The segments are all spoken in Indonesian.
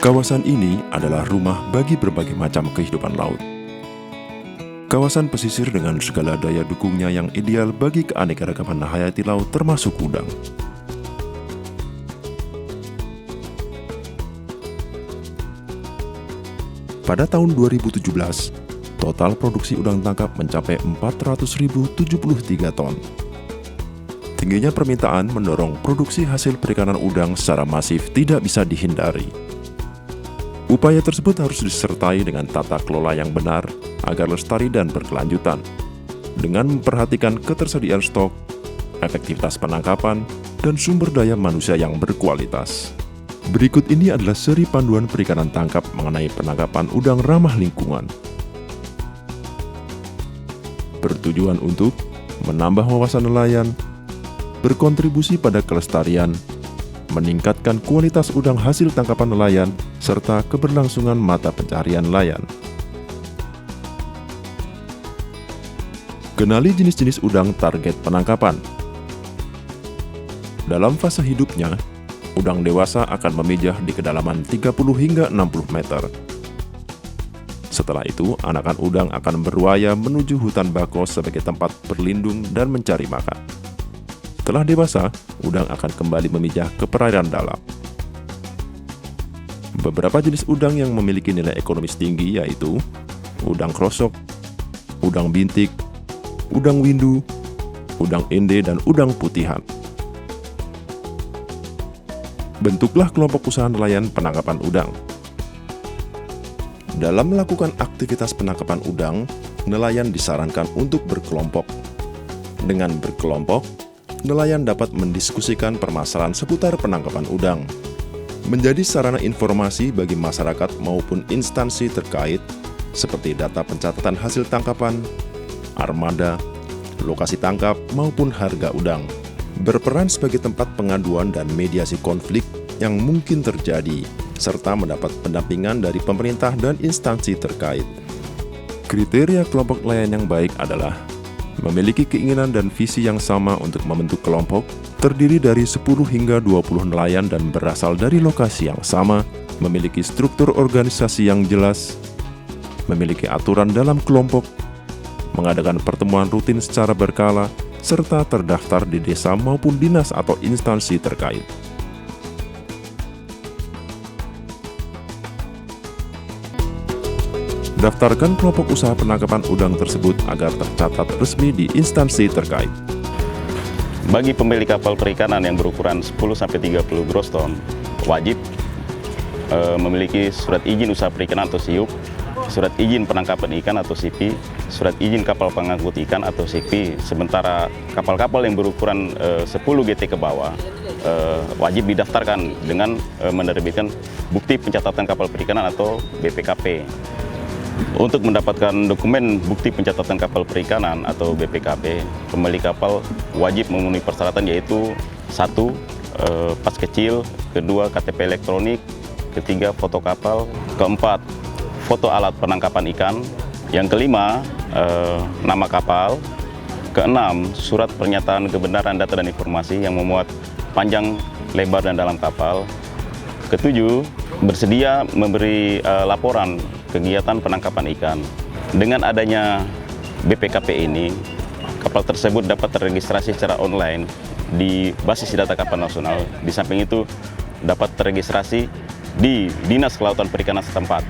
Kawasan ini adalah rumah bagi berbagai macam kehidupan laut. Kawasan pesisir dengan segala daya dukungnya yang ideal bagi keanekaragaman hayati laut termasuk udang. Pada tahun 2017, total produksi udang tangkap mencapai 400.073 ton. Tingginya permintaan mendorong produksi hasil perikanan udang secara masif tidak bisa dihindari. Upaya tersebut harus disertai dengan tata kelola yang benar agar lestari dan berkelanjutan, dengan memperhatikan ketersediaan stok, efektivitas penangkapan, dan sumber daya manusia yang berkualitas. Berikut ini adalah seri panduan perikanan tangkap mengenai penangkapan udang ramah lingkungan. Bertujuan untuk menambah wawasan nelayan, berkontribusi pada kelestarian, meningkatkan kualitas udang hasil tangkapan nelayan, serta keberlangsungan mata pencarian nelayan. Kenali jenis-jenis udang target penangkapan. Dalam fase hidupnya, udang dewasa akan memijah di kedalaman 30 hingga 60 meter. Setelah itu, anakan udang akan berwaya menuju hutan bako sebagai tempat berlindung dan mencari makan. Setelah dewasa, udang akan kembali memijah ke perairan dalam. Beberapa jenis udang yang memiliki nilai ekonomis tinggi yaitu udang krosok, udang bintik, udang windu, udang ende, dan udang putihan. Bentuklah kelompok usaha nelayan penangkapan udang. Dalam melakukan aktivitas penangkapan udang, nelayan disarankan untuk berkelompok. Dengan berkelompok, nelayan dapat mendiskusikan permasalahan seputar penangkapan udang, menjadi sarana informasi bagi masyarakat maupun instansi terkait seperti data pencatatan hasil tangkapan, armada, lokasi tangkap, maupun harga udang. Berperan sebagai tempat pengaduan dan mediasi konflik yang mungkin terjadi, serta mendapat pendampingan dari pemerintah dan instansi terkait. Kriteria kelompok nelayan yang baik adalah memiliki keinginan dan visi yang sama untuk membentuk kelompok, terdiri dari 10 hingga 20 nelayan dan berasal dari lokasi yang sama, memiliki struktur organisasi yang jelas, memiliki aturan dalam kelompok, mengadakan pertemuan rutin secara berkala, serta terdaftar di desa maupun dinas atau instansi terkait. Daftarkan kelompok usaha penangkapan udang tersebut agar tercatat resmi di instansi terkait. Bagi pemilik kapal perikanan yang berukuran 10-30 gross ton, wajib memiliki surat izin usaha perikanan atau SIUP, surat izin penangkapan ikan atau SIPI, surat izin kapal pengangkut ikan atau SIPI. Sementara kapal-kapal yang berukuran 10 GT ke bawah wajib didaftarkan dengan menerbitkan bukti pencatatan kapal perikanan atau BPKP. Untuk mendapatkan dokumen bukti pencatatan kapal perikanan atau BPKP, pemilik kapal wajib memenuhi persyaratan yaitu 1. Pas kecil, 2. KTP elektronik, 3. Foto kapal, 4. Foto alat penangkapan ikan, yang 5. Nama kapal, 6. Surat pernyataan kebenaran data dan informasi yang memuat panjang, lebar, dan dalam kapal, 7. Bersedia memberi laporan kegiatan penangkapan ikan. Dengan adanya BPKP ini, kapal tersebut dapat terregistrasi secara online di basis data kapal nasional. Di samping itu, dapat terregistrasi di Dinas Kelautan Perikanan setempat.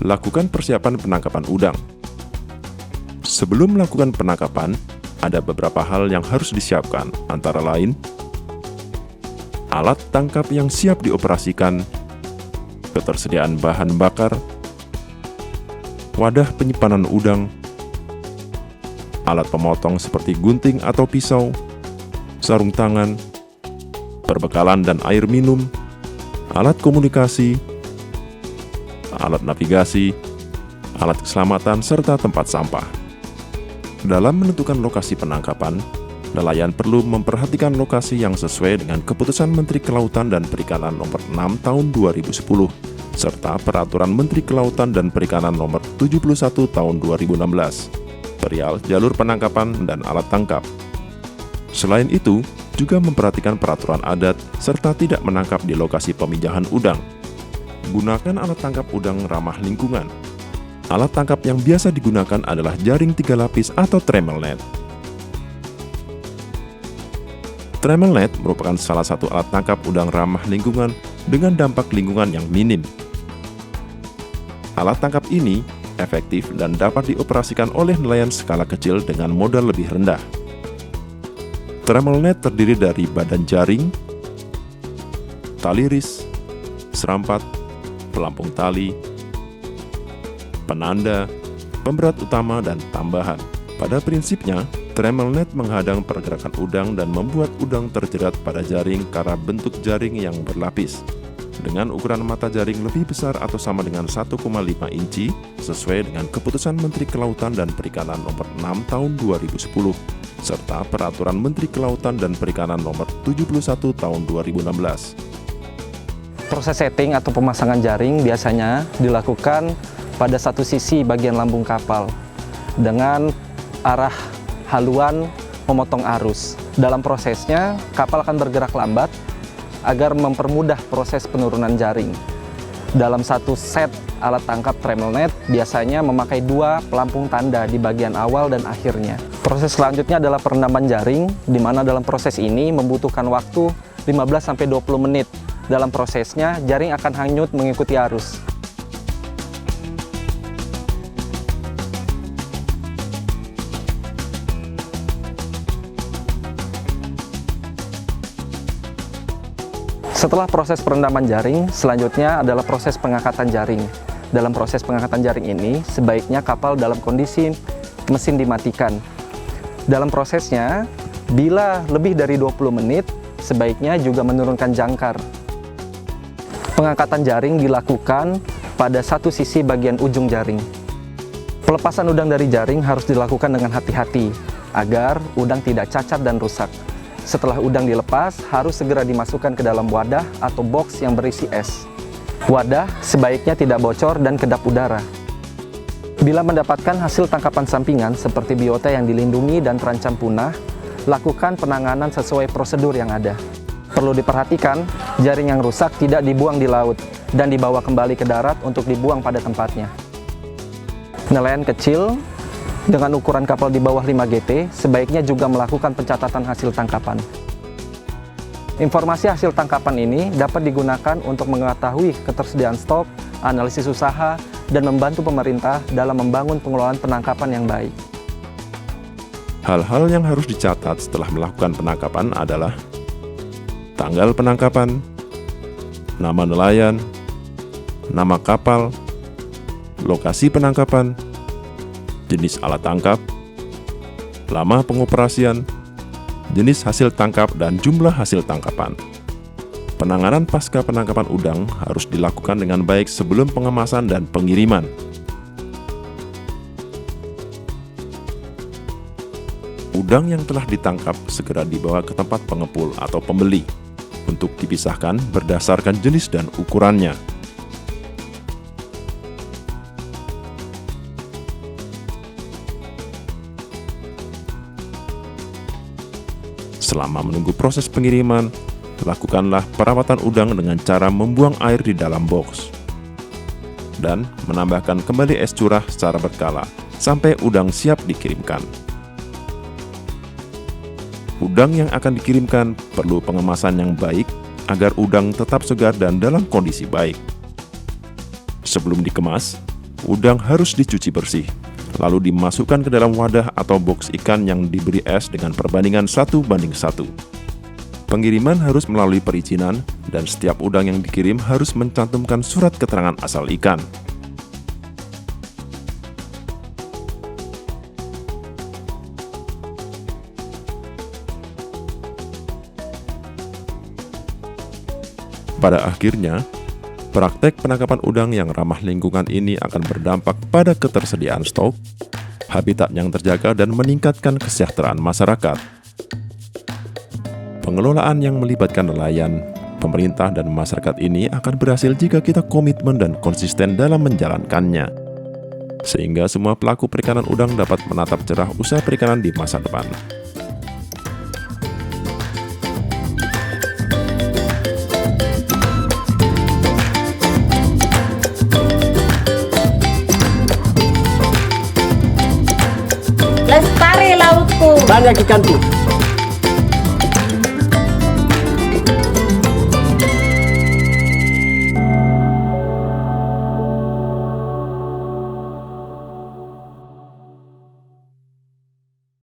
Lakukan persiapan penangkapan udang. Sebelum melakukan penangkapan, ada beberapa hal yang harus disiapkan, antara lain alat tangkap yang siap dioperasikan, ketersediaan bahan bakar, wadah penyimpanan udang, alat pemotong seperti gunting atau pisau, sarung tangan, perbekalan dan air minum, alat komunikasi, alat navigasi, alat keselamatan, serta tempat sampah. Dalam menentukan lokasi penangkapan, nelayan perlu memperhatikan lokasi yang sesuai dengan Keputusan Menteri Kelautan dan Perikanan Nomor 6 Tahun 2010, serta Peraturan Menteri Kelautan dan Perikanan Nomor 71 Tahun 2016, perihal jalur penangkapan dan alat tangkap. Selain itu, juga memperhatikan peraturan adat serta tidak menangkap di lokasi pemijahan udang. Gunakan alat tangkap udang ramah lingkungan. Alat tangkap yang biasa digunakan adalah jaring 3 lapis atau trammel net. Trammel net merupakan salah satu alat tangkap udang ramah lingkungan dengan dampak lingkungan yang minim. Alat tangkap ini efektif dan dapat dioperasikan oleh nelayan skala kecil dengan modal lebih rendah. Trammel net terdiri dari badan jaring, tali ris, serampat, pelampung tali, penanda, pemberat utama, dan tambahan. Pada prinsipnya, trammel net menghadang pergerakan udang dan membuat udang terjerat pada jaring karena bentuk jaring yang berlapis. Dengan ukuran mata jaring lebih besar atau sama dengan 1,5 inci, sesuai dengan Keputusan Menteri Kelautan dan Perikanan Nomor 6 Tahun 2010, serta Peraturan Menteri Kelautan dan Perikanan Nomor 71 Tahun 2016. Proses setting atau pemasangan jaring biasanya dilakukan pada satu sisi bagian lambung kapal dengan arah haluan memotong arus. Dalam prosesnya, kapal akan bergerak lambat agar mempermudah proses penurunan jaring. Dalam satu set alat tangkap trammel net biasanya memakai 2 pelampung tanda di bagian awal dan akhirnya. Proses selanjutnya adalah perendaman jaring, di mana dalam proses ini membutuhkan waktu 15-20 menit. Dalam prosesnya, jaring akan hanyut mengikuti arus. Setelah proses perendaman jaring, selanjutnya adalah proses pengangkatan jaring. Dalam proses pengangkatan jaring ini, sebaiknya kapal dalam kondisi mesin dimatikan. Dalam prosesnya, bila lebih dari 20 menit, sebaiknya juga menurunkan jangkar. Pengangkatan jaring dilakukan pada satu sisi bagian ujung jaring. Pelepasan udang dari jaring harus dilakukan dengan hati-hati, agar udang tidak cacat dan rusak. Setelah udang dilepas, harus segera dimasukkan ke dalam wadah atau box yang berisi es. Wadah sebaiknya tidak bocor dan kedap udara. Bila mendapatkan hasil tangkapan sampingan seperti biota yang dilindungi dan terancam punah, lakukan penanganan sesuai prosedur yang ada. Perlu diperhatikan, jaring yang rusak tidak dibuang di laut dan dibawa kembali ke darat untuk dibuang pada tempatnya. Nelayan kecil dengan ukuran kapal di bawah 5 GT sebaiknya juga melakukan pencatatan hasil tangkapan. Informasi hasil tangkapan ini dapat digunakan untuk mengetahui ketersediaan stok, analisis usaha, dan membantu pemerintah dalam membangun pengelolaan penangkapan yang baik. Hal-hal yang harus dicatat setelah melakukan penangkapan adalah tanggal penangkapan, nama nelayan, nama kapal, lokasi penangkapan, jenis alat tangkap, lama pengoperasian, jenis hasil tangkap, dan jumlah hasil tangkapan. Penanganan pasca penangkapan udang harus dilakukan dengan baik sebelum pengemasan dan pengiriman. Udang yang telah ditangkap segera dibawa ke tempat pengepul atau pembeli untuk dipisahkan berdasarkan jenis dan ukurannya. Selama menunggu proses pengiriman, lakukanlah perawatan udang dengan cara membuang air di dalam box dan menambahkan kembali es curah secara berkala sampai udang siap dikirimkan. Udang yang akan dikirimkan perlu pengemasan yang baik agar udang tetap segar dan dalam kondisi baik. Sebelum dikemas, udang harus dicuci bersih, lalu dimasukkan ke dalam wadah atau box ikan yang diberi es dengan perbandingan 1:1. Pengiriman harus melalui perizinan dan setiap udang yang dikirim harus mencantumkan surat keterangan asal ikan. Pada akhirnya, praktek penangkapan udang yang ramah lingkungan ini akan berdampak pada ketersediaan stok, habitat yang terjaga, dan meningkatkan kesejahteraan masyarakat. Pengelolaan yang melibatkan nelayan, pemerintah, dan masyarakat ini akan berhasil jika kita komitmen dan konsisten dalam menjalankannya, sehingga semua pelaku perikanan udang dapat menatap cerah usaha perikanan di masa depan. Lestari lautku. Banyak ikanku.